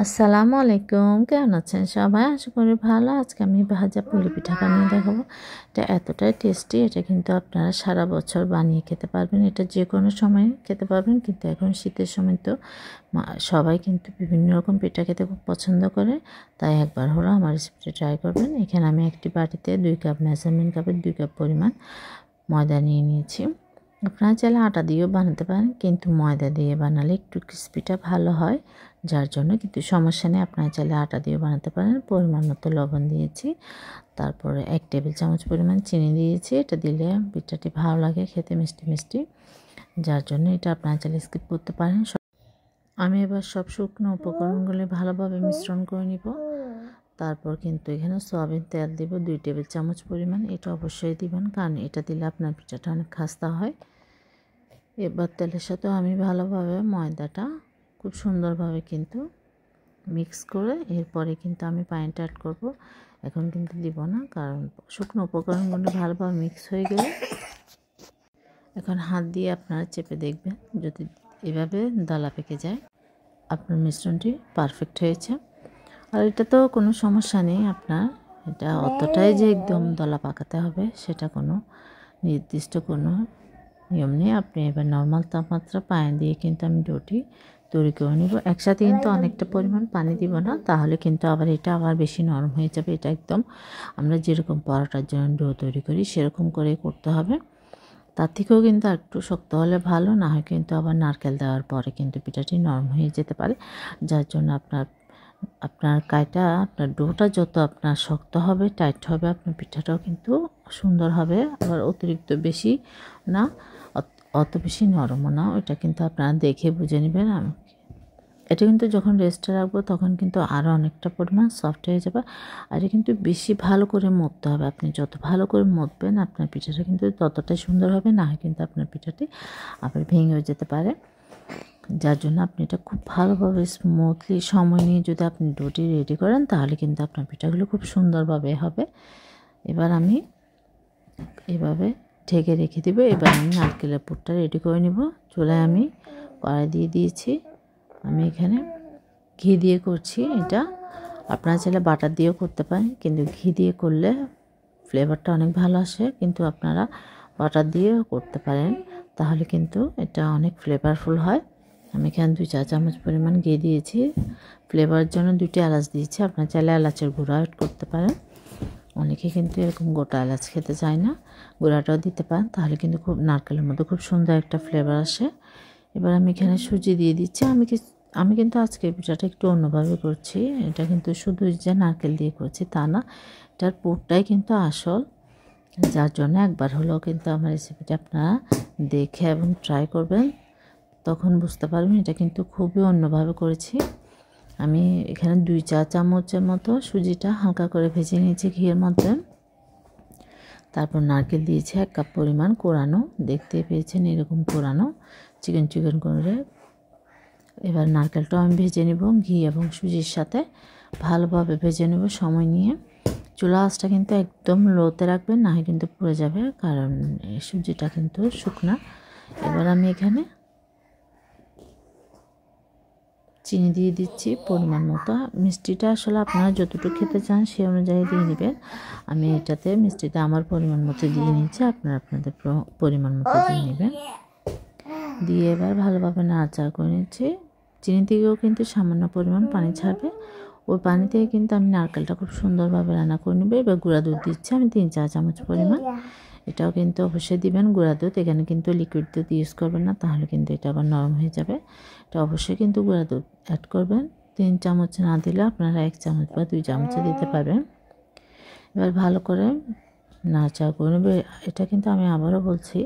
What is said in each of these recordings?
আসসালামু আলাইকুম, কেমন আছেন সবাই? আশা করি ভালো। আজকে আমি ভাজা পুলি পিঠা বানিয়ে দেখাবো। এটা এতটাই টেস্টি, এটা কিন্তু আপনারা সারা বছর বানিয়ে খেতে পারবেন। এটা যে কোনো সময় খেতে পারবেন, কিন্তু এখন শীতের সময় তো সবাই কিন্তু বিভিন্ন রকম পিঠা খেতে খুব পছন্দ করে। তাই একবার হলো আমার রেসিপিটা ট্রাই করবেন। এখানে আমি একটি বাটিতে 2 কাপ মেজারমেন্ট কাপের 2 কাপ পরিমাণ ময়দা নিয়ে নিয়েছি। আপনারা চাইলে আটা দিয়েও বানাতে পারেন, কিন্তু ময়দা দিয়ে বানালে একটু ক্রিস্পিটা ভালো হয়, যার জন্য কিন্তু সমস্যা নেই, আপনারা চাইলে আটা দিয়েও বানাতে পারেন। পরিমাণ মতো লবণ দিয়েছি, তারপরে 1 টেবিল চামচ পরিমাণ চিনি দিয়েছি। এটা দিলে পিঠাটি ভালো লাগে খেতে, মিষ্টি মিষ্টি, যার জন্য এটা আপনারা চাইলে স্কিপ করতে পারেন। আমি এবার সব শুকনো উপকরণগুলি ভালোভাবে মিশ্রণ করে নিব। তারপর কিন্তু এখানে সয়াবিন তেল দিব 2 টেবিল চামচ পরিমাণ। এটা অবশ্যই দিবেন, কারণ এটা দিলে আপনার পিঠাটা অনেক খাস্তা হয়। এবার তেলের সাথেও আমি ভালোভাবে ময়দাটা খুব সুন্দরভাবে কিন্তু মিক্স করে এরপরে কিন্তু আমি পানিটা অ্যাড করব। এখন কিন্তু দিব না, কারণ শুকনো উপকরণগুলো ভালোভাবে মিক্স হয়ে গেলে এখন হাত দিয়ে আপনারা চেপে দেখবেন, যদি এভাবে দলা পেকে যায় আপনার মিশ্রণটি পারফেক্ট হয়েছে। আর এটা তো কোনো সমস্যা নেই, আপনার এটা অতটাই যে একদম দলা পাকাতে হবে সেটা কোনো নির্দিষ্ট কোনো নিয়ম নেই। আপনি এবার নর্মাল তাপমাত্রা পানি দিয়ে কিন্তু আমি ডোটি তৈরি করে নেব। একসাথে কিন্তু অনেকটা পরিমাণ পানি দিব না, তাহলে কিন্তু আবার এটা আবার বেশি নরম হয়ে যাবে। এটা একদম আমরা যেরকম পরোটার জন্য ডো তৈরি করি সেরকম করে করতে হবে। তার থেকেও কিন্তু একটু শক্ত হলে ভালো, না হয় কিন্তু আবার নারকেল দেওয়ার পরে কিন্তু পিঠাটি নরম হয়ে যেতে পারে। যার জন্য আপনার আপনার ডোটা যত আপনার শক্ত হবে, টাইট হবে, আপনার পিঠাটাও কিন্তু সুন্দর হবে। আবার অতিরিক্ত বেশি না, অত বেশি নরমও না, ওইটা কিন্তু আপনারা দেখে বুঝে নেবেন। এটা কিন্তু যখন রেস্টে রাখবো তখন কিন্তু আরও অনেকটা পরিমাণ সফট হয়ে যাবে। আর এটা কিন্তু বেশি ভালো করে মথতে হবে। আপনি যত ভালো করে মথবেন আপনার পিঠাটা কিন্তু ততটাই সুন্দর হবে, না হয় কিন্তু আপনার পিঠাটি আবার ভেঙে যেতে পারে। যার জন্য আপনি এটা খুব ভালোভাবে স্মুথলি সময় নিয়ে যদি আপনি ডোটি রেডি করেন, তাহলে কিন্তু আপনার পিঠাগুলো খুব সুন্দরভাবে হবে। এবার আমি এভাবে ঢেকে রেখে দেবো। এবার আমি নারকেলের পুরটা রেডি করে নেব। চুলায় আমি কড়াই দিয়ে দিয়েছি। আমি এখানে ঘি দিয়ে করছি এটা। আপনারা চাইলে বাটার দিয়েও করতে পারেন, কিন্তু ঘি দিয়ে করলে ফ্লেভারটা অনেক ভালো আসে। কিন্তু আপনারা বাটার দিয়েও করতে পারেন, তাহলে কিন্তু এটা অনেক ফ্লেভারফুল হয়। আমি এখানে 2 চা চামচ পরিমাণ ঘি দিয়েছি। ফ্লেভারের জন্য 2টি এলাচ দিয়েছি। আপনারা চাইলে এলাচের গুঁড়া অ্যাড করতে পারেন। অনেকে কিন্তু এরকম গোটা এলাচ খেতে চায় না, গুঁড়াটাও দিতে পারেন, তাহলে কিন্তু খুব নারকেলের মধ্যে খুব সুন্দর একটা ফ্লেভার আসে। এবার আমি এখানে সুজি দিয়ে দিচ্ছি। আমি কিন্তু আজকে পিঠাটা একটু অন্যভাবে করছি। এটা কিন্তু শুধু যে নারকেল দিয়ে করছি তা না, এটার পুরটাই কিন্তু আসল। যার জন্য একবার হলেও কিন্তু আমার রেসিপিটা আপনারা দেখে এবং ট্রাই করবেন, তখন বুঝতে পারবেন এটা কিন্তু খুবই অন্যভাবে করেছি। আমি এখানে 2 চা চামচের মতো সুজিটা হালকা করে ভেজে নিয়েছি ঘিয়ের মধ্যে। তারপর নারকেল দিয়েছি 1 কাপ পরিমাণ কোরানো, দেখতে পেয়েছেন এরকম কোরানো চিকন চিকন করে। এবার নারকেলটাও আমি ভেজে নেব ঘি এবং সুজির সাথে, ভালোভাবে ভেজে নেব সময় নিয়ে। চুলা আঁচটা কিন্তু একদম লোতে রাখবেন, না হয় কিন্তু পুড়ে যাবে, কারণ সুজিটা কিন্তু শুকনা। এবার আমি এখানে চিনি দিয়ে দিচ্ছি পরিমাণ মতো। মিষ্টিটা আসলে আপনারা যতটুকু খেতে চান সেই অনুযায়ী দিয়ে নেবেন। আমি এটাতে মিষ্টিটা আমার পরিমাণ মতো দিয়ে নিচ্ছি, আপনারা আপনাদের পরিমাণ মতো দিয়ে নেবেন। দিয়ে এবার ভালোভাবে নাড়াচাড়া করে নিচ্ছি। চিনি থেকেও কিন্তু সামান্য পরিমাণ পানি ছাড়বে, ওই পানি থেকে কিন্তু আমি নারকেলটা খুব সুন্দরভাবে রান্না করে নেব। এবার গুঁড়া দুধ দিচ্ছি আমি 3 চা চামচ পরিমাণ। এটাও কিন্তু অবশ্যই দিবেন গুঁড়া দুধ, এখানে কিন্তু লিকুইড দুধ ইউজ করবেন না, তাহলে কিন্তু এটা আবার নরম হয়ে যাবে। এটা অবশ্যই কিন্তু গুঁড়া দুধ অ্যাড করবেন। 3 চামচ না দিলে আপনারা 1 চামচ বা 2 চামচ দিতে পারবেন। এবার ভালো করে নাড়াচাড়া করে নেবে। এটা কিন্তু আমি আবারও বলছি,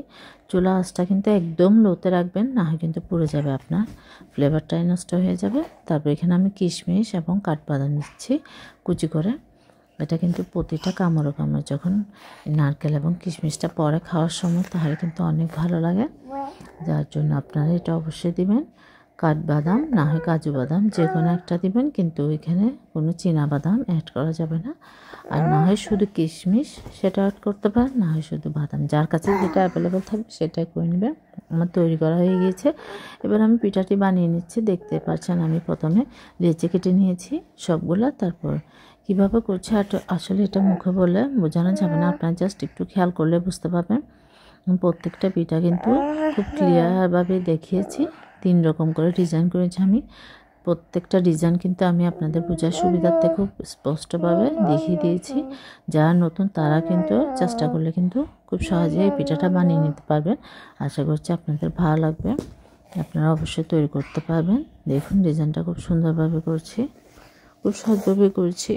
চুলা আঁচটা কিন্তু একদম লোতে রাখবেন, না হয় কিন্তু পুড়ে যাবে, আপনার ফ্লেভারটাই নষ্ট হয়ে যাবে। তারপর এখানে আমি কিশমিশ এবং কাঠবাদাম দিচ্ছি কুচি করে। এটা কিন্তু প্রতিটা কামড় যখন নারকেল এবং কিশমিশটা পরে খাওয়ার সময়, তাহলে কিন্তু অনেক ভালো লাগে, যার জন্য আপনারা এটা অবশ্যই দিবেন। কাঠবাদাম না হয় কাজু বাদাম যে কোনো একটা দিবেন, কিন্তু এখানে কোনো চীনা বাদাম অ্যাড করা যাবে না। আর না হয় শুধু কিশমিশ সেটা অ্যাড করতে পারেন, না হয় শুধু বাদাম, যার কাছে যেটা অ্যাভেলেবেল থাকবে সেটাই করে নেবেন। আমার তৈরি করা হয়ে গিয়েছে। এবার আমি পিঠাটি বানিয়ে নিচ্ছি। দেখতে পাচ্ছেন আমি প্রথমে লেচি কেটে নিয়েছি সবগুলা। তারপর কীভাবে করছি আসলে এটা মুখে বলে বোঝানো যাবে না, আপনারা জাস্ট একটু খেয়াল করলে বুঝতে পারবেন। প্রত্যেকটা পিঠা কিন্তু খুব ক্লিয়ারভাবে দেখিয়েছি। 3 রকম করে ডিজাইন করেছি আমি। প্রত্যেকটা ডিজাইন কিন্তু আমি আপনাদের বোঝার সুবিধার্থে খুব স্পষ্টভাবে দেখিয়ে দিয়েছি। যারা নতুন তারা কিন্তু চেষ্টা করলে কিন্তু খুব সহজেই এই পিঠাটা বানিয়ে নিতে পারবেন। আশা করছি আপনাদের ভালো লাগবে, আপনারা অবশ্যই তৈরি করতে পারবেন। দেখুন ডিজাইনটা খুব সুন্দরভাবে করছি, খুব সহজভাবে করছি।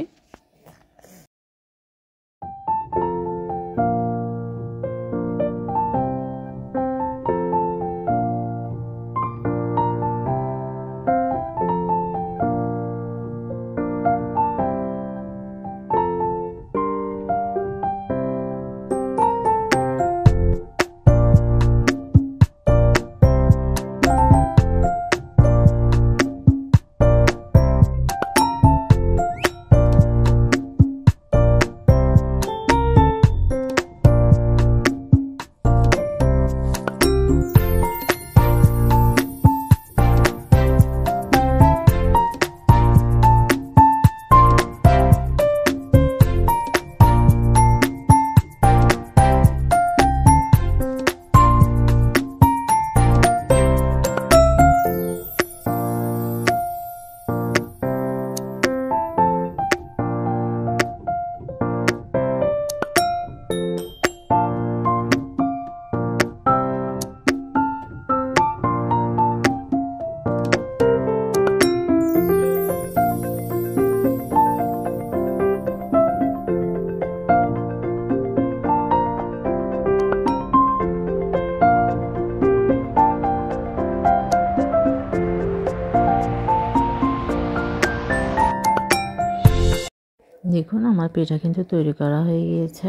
দেখুন আমার পিঠা কিন্তু তৈরি করা হয়ে গিয়েছে।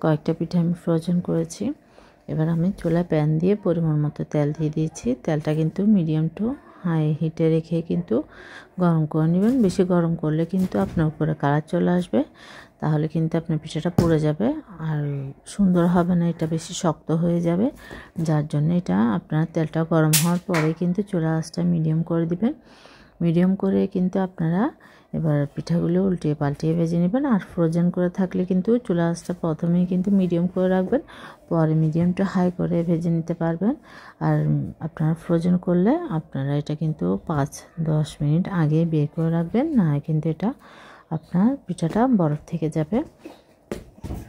কয়েকটা পিঠা আমি ফ্রোজেন করেছি। এবার আমি চুলায় প্যান দিয়ে পরিমাণ মতো তেল দিয়ে দিয়েছি। তেলটা কিন্তু মিডিয়াম টু হাই হিটে রেখে কিন্তু গরম করে নেবেন। বেশি গরম করলে কিন্তু আপনার উপরে কালার চলে আসবে, তাহলে কিন্তু আপনার পিঠাটা পুড়ে যাবে আর সুন্দর হবে না, এটা বেশি শক্ত হয়ে যাবে। যার জন্য এটা আপনার তেলটা গরম হওয়ার পরে কিন্তু চুলা আঁচটা মিডিয়াম করে দিবেন। মিডিয়াম করে কিন্তু আপনারা এবার পিঠাগুলো উল্টিয়ে পাল্টিয়ে ভেজে নেবেন। আর ফ্রোজেন করে থাকলে কিন্তু চুলা আঁচটা প্রথমেই কিন্তু মিডিয়াম করে রাখবেন, পরে মিডিয়াম টু হাই করে ভেজে নিতে পারবেন। আর আপনারা ফ্রোজেন করলে আপনারা এটা কিন্তু 5-10 মিনিট আগে বের করে রাখবেন, না কিন্তু এটা আপনার পিঠাটা বরফ থেকে যাবে।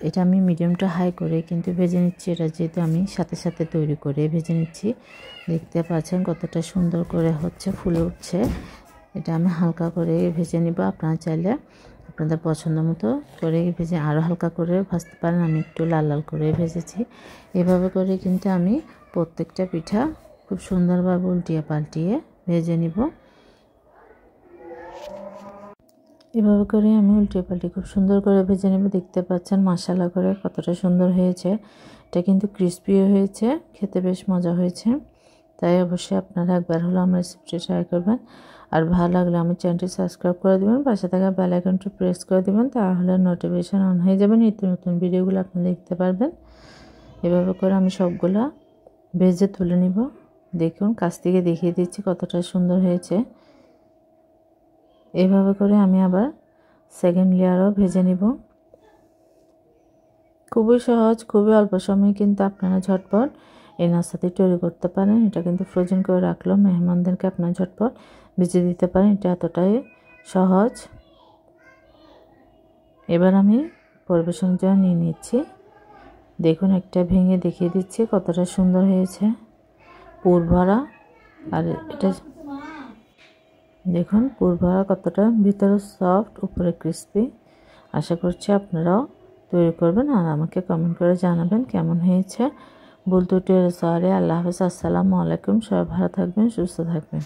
এটা আমি মিডিয়াম টু হাই করে কিন্তু ভেজে নিচ্ছি। এটা যেহেতু আমি সাথে সাথে তৈরি করে ভেজে নিচ্ছি, দেখতে পাচ্ছেন কতটা সুন্দর করে হচ্ছে, ফুলে উঠছে। এটা আমি হালকা করে ভেজে নিব। আপনারা চাইলে আপনাদের পছন্দ মতো করে ভেজে আরও হালকা করে ভাজতে পারেন। আমি একটু লাল লাল করে ভেজেছি। এভাবে করে কিন্তু আমি প্রত্যেকটা পিঠা খুব সুন্দরভাবে উল্টিয়ে পাল্টিয়ে ভেজে নিব। এভাবে করে আমি উল্টে পাল্টে খুব সুন্দর করে ভেজে নেব। দেখতে পাচ্ছেন মশলা করে কতটা সুন্দর হয়েছে। এটা কিন্তু ক্রিস্পিও হয়েছে, খেতে বেশ মজা হয়েছে। তাই অবশ্যই আপনারা একবার হলো আমার রেসিপিটি ট্রাই করবেন। আর ভালো লাগলে আমার চ্যানেলটি সাবস্ক্রাইব করে দেবেন, পাশে থাকা বেল আইকনটি প্রেস করে দেবেন, তাহলে নোটিফিকেশান অন হয়ে যাবে, নিত্য নতুন ভিডিওগুলো আপনি দেখতে পারবেন। এভাবে করে আমি সবগুলা ভেজে তুলে নিব। দেখুন কাছ থেকে দেখিয়ে দিচ্ছি কতটা সুন্দর হয়েছে। এইভাবে করে আমি আবার সেকেন্ড লেয়ারও ভেজে নিব। খুবই সহজ, খুবই অল্প সময়ে কিন্তু আপনারা ঝটপট এই নাস্তাটি তৈরি করতে পারেন। এটা কিন্তু ফ্রোজেন করে রাখলেও মেহমানদেরকে আপনারা ঝটপট ভেজে দিতে পারেন, এটা এতটাই সহজ। এবার আমি পরিবেশনের জন্য নিয়ে নিচ্ছি। দেখুন একটা ভেঙে দেখিয়ে দিচ্ছি কতটা সুন্দর হয়েছে, পুর ভরা। আর এটা দেখুন পুর ভরা কতটা, ভিতরে সফট উপরে ক্রিস্পি। আশা করছি আপনারাও তৈরি করবেন আর আমাকে কমেন্ট করে জানাবেন কেমন হয়েছে। ভুল ত্রুটি সরি। আল্লাহ হাফেজ, আসসালামু আলাইকুম। সবাই ভালো থাকবেন, সুস্থ থাকবেন।